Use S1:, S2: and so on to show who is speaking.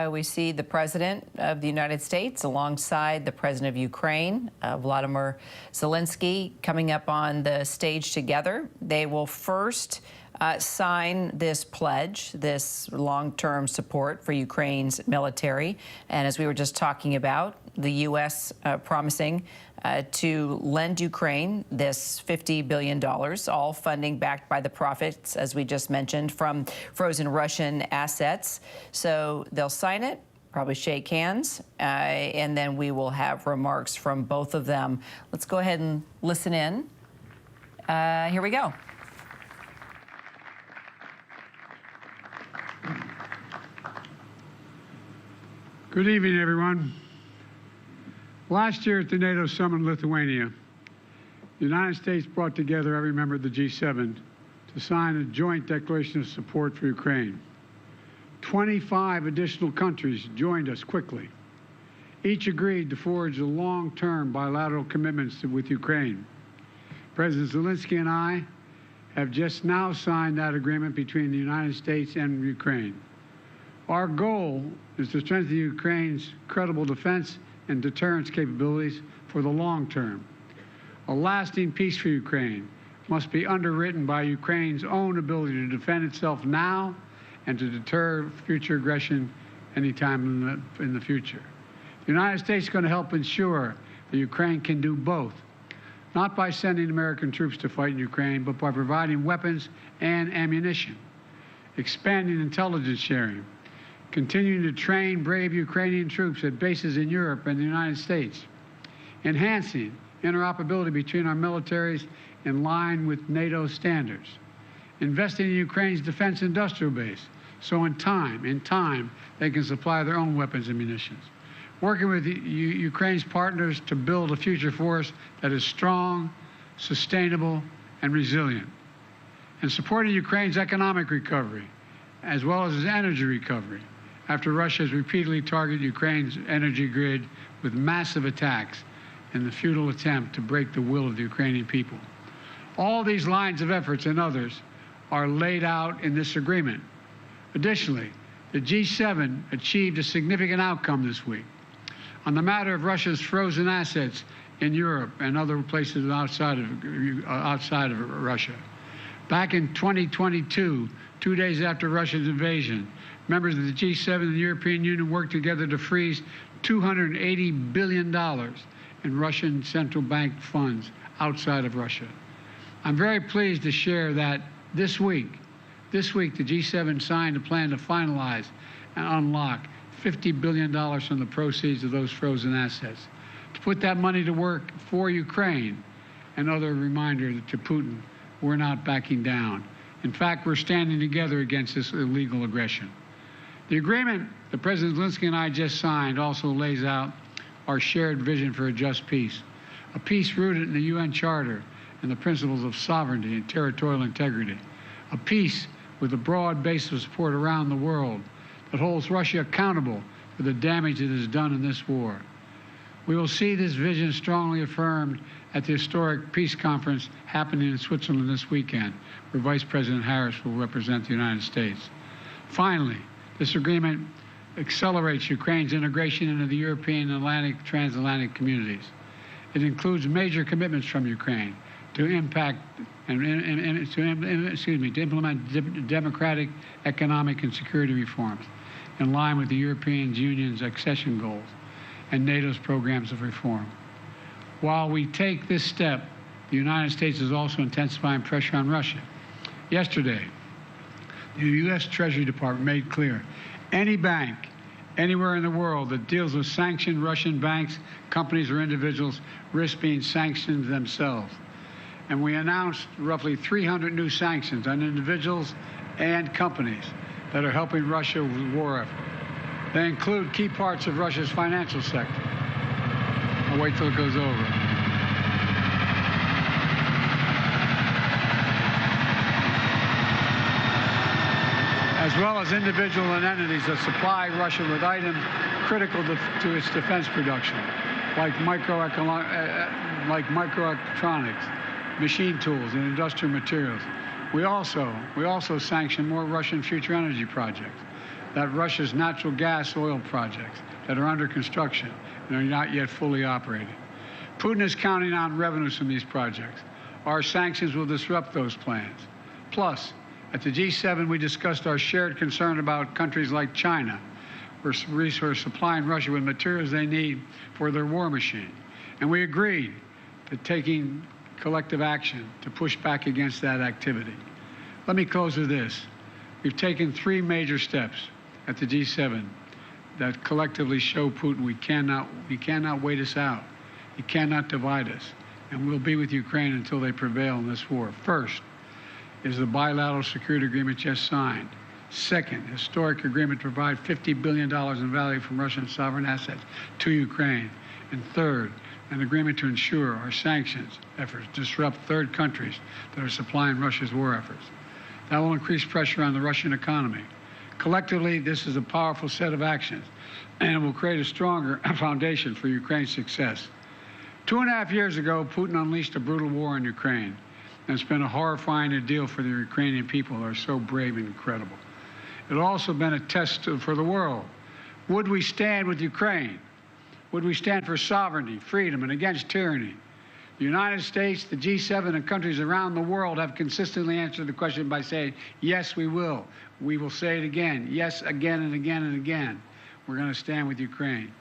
S1: We see the President of the United States alongside the President of Ukraine, Volodymyr Zelenskyy, coming up on the stage together. They will first sign this pledge, this long-term support for Ukraine's military. And as we were just talking about, the U.S. Promising to lend Ukraine this $50 billion, all funding backed by the profits, as we just mentioned, from frozen Russian assets. So they'll sign it, probably shake hands, and then we will have remarks from both of them. Let's go ahead and listen in. Here we go.
S2: Good evening, everyone. Last year at the NATO summit in Lithuania, the United States brought together every member of the G7 to sign a joint declaration of support for Ukraine. 25 additional countries joined us quickly. Each agreed to forge long-term bilateral commitments with Ukraine. President Zelenskyy and I have just now signed that agreement between the United States and Ukraine. Our goal is to strengthen Ukraine's credible defense and deterrence capabilities for the long term. A lasting peace for Ukraine must be underwritten by Ukraine's own ability to defend itself now and to deter future aggression anytime in the future. The United States is going to help ensure that Ukraine can do both, not by sending American troops to fight in Ukraine, but by providing weapons and ammunition, expanding intelligence sharing, continuing to train brave Ukrainian troops at bases in Europe and the United States, enhancing interoperability between our militaries in line with NATO standards, investing in Ukraine's defense industrial base so in time they can supply their own weapons and munitions, working with Ukraine's partners to build a future force that is strong, sustainable, and resilient, and supporting Ukraine's economic recovery as well as its energy recovery after Russia has repeatedly targeted Ukraine's energy grid with massive attacks in the futile attempt to break the will of the Ukrainian people. All these lines of efforts and others are laid out in this agreement. Additionally, the G7 achieved a significant outcome this week on the matter of Russia's frozen assets in Europe and other places outside of Russia. Back in 2022, 2 days after Russia's invasion, members of the G7 and the European Union worked together to freeze $280 billion in Russian central bank funds outside of Russia. I'm very pleased to share that this week, the G7 signed a plan to finalize and unlock $50 billion from the proceeds of those frozen assets, to put that money to work for Ukraine. Another reminder to Putin, we're not backing down. In fact, we're standing together against this illegal aggression. The agreement that President Zelenskyy and I just signed also lays out our shared vision for a just peace, a peace rooted in the UN Charter and the principles of sovereignty and territorial integrity, a peace with a broad base of support around the world that holds Russia accountable for the damage it has done in this war. We will see this vision strongly affirmed at the historic peace conference happening in Switzerland this weekend, where Vice President Harris will represent the United States. Finally, this agreement accelerates Ukraine's integration into the European and transatlantic communities. It includes major commitments from Ukraine to implement democratic, economic, and security reforms in line with the European Union's accession goals and NATO's programs of reform. While we take this step, the United States is also intensifying pressure on Russia. Yesterday, the U.S. Treasury Department made clear any bank anywhere in the world that deals with sanctioned Russian banks, companies, or individuals risk being sanctioned themselves. And we announced roughly 300 new sanctions on individuals and companies that are helping Russia with the war effort. They include key parts of Russia's financial sector. I'll wait till it goes over. As well as individual and entities that supply Russia with items critical to its defense production, like microelectronics, machine tools, and industrial materials. We also sanction more Russian future energy projects, that Russia's natural gas oil projects that are under construction and are not yet fully operating. Putin is counting on revenues from these projects. Our sanctions will disrupt those plans. Plus, at the G7, we discussed our shared concern about countries like China, who are supplying Russia with materials they need for their war machine. And we agreed to taking collective action to push back against that activity. Let me close with this. We've taken 3 major steps at the G7 that collectively show Putin we cannot wait us out. He cannot divide us. And we'll be with Ukraine until they prevail in this war. First is the bilateral security agreement just signed. Second, historic agreement to provide $50 billion in value from Russian sovereign assets to Ukraine. And third, an agreement to ensure our sanctions efforts disrupt third countries that are supplying Russia's war efforts. That will increase pressure on the Russian economy. Collectively, this is a powerful set of actions, and it will create a stronger foundation for Ukraine's success. 2.5 years ago, Putin unleashed a brutal war in Ukraine, and it's been a horrifying ordeal for the Ukrainian people who are so brave and incredible. It's also been a test for the world. Would we stand with Ukraine? Would we stand for sovereignty, freedom, and against tyranny? The United States, the G7, and countries around the world have consistently answered the question by saying, yes, we will. We will say it again, yes, again and again and again. We're going to stand with Ukraine.